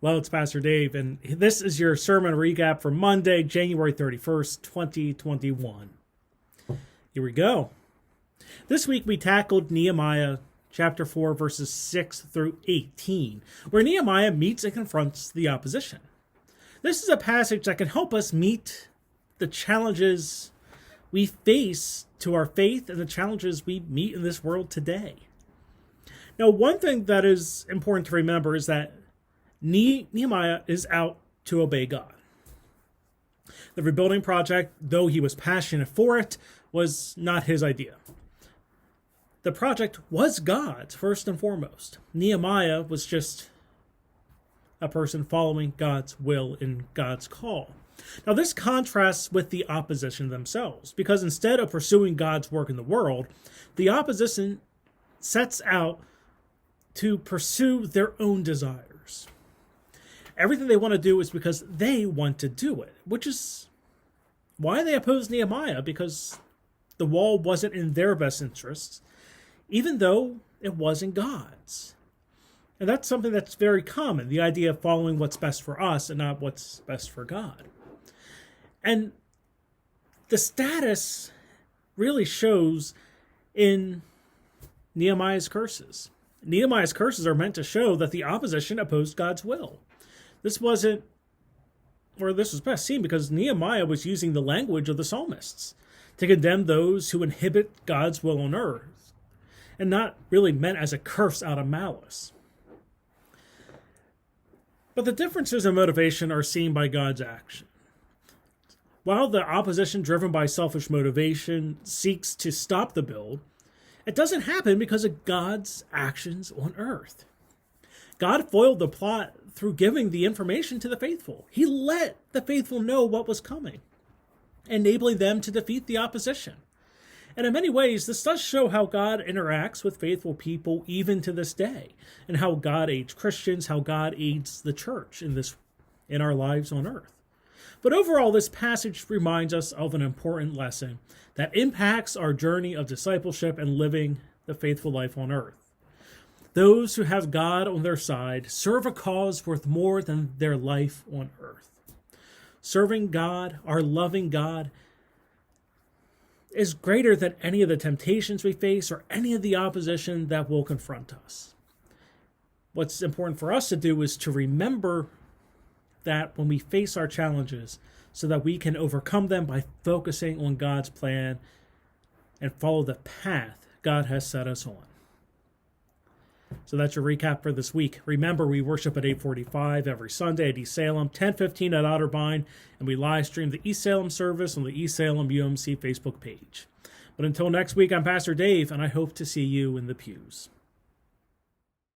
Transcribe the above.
Well, it's Pastor Dave, and this is your sermon recap for Monday, January 31st, 2021. Here we go. This week we tackled Nehemiah chapter 4, verses 6 through 18, where Nehemiah meets and confronts the opposition. This is a passage that can help us meet the challenges we face to our faith and the challenges we meet in this world today. Now, one thing that is important to remember is that Nehemiah is out to obey God. The rebuilding project, though he was passionate for it, was not his idea. The project was God's, first and foremost. Nehemiah was just a person following God's will and God's call. Now, this contrasts with the opposition themselves, because instead of pursuing God's work in the world, the opposition sets out to pursue their own desires. Everything they want to do is because they want to do it, which is why they opposed Nehemiah, because the wall wasn't in their best interests, even though it was in God's. And that's something that's very common, the idea of following what's best for us and not what's best for God. And the status really shows in Nehemiah's curses. Nehemiah's curses are meant to show that the opposition opposed God's will. This was best seen because Nehemiah was using the language of the psalmists to condemn those who inhibit God's will on earth, and not really meant as a curse out of malice. But the differences in motivation are seen by God's action. While the opposition driven by selfish motivation seeks to stop the build, it doesn't happen because of God's actions on earth. God foiled the plot through giving the information to the faithful. He let the faithful know what was coming, enabling them to defeat the opposition. And in many ways, this does show how God interacts with faithful people even to this day, and how God aids Christians, how God aids the church in our lives on earth. But overall, this passage reminds us of an important lesson that impacts our journey of discipleship and living the faithful life on earth. Those who have God on their side serve a cause worth more than their life on earth. Serving God, our loving God, is greater than any of the temptations we face or any of the opposition that will confront us. What's important for us to do is to remember that when we face our challenges, so that we can overcome them by focusing on God's plan and follow the path God has set us on. So that's your recap for this week. Remember, we worship at 8:45 every Sunday at East Salem, 10:15 at Otterbein, and we live stream the East Salem service on the East Salem UMC Facebook page. But until next week, I'm Pastor Dave, and I hope to see you in the pews.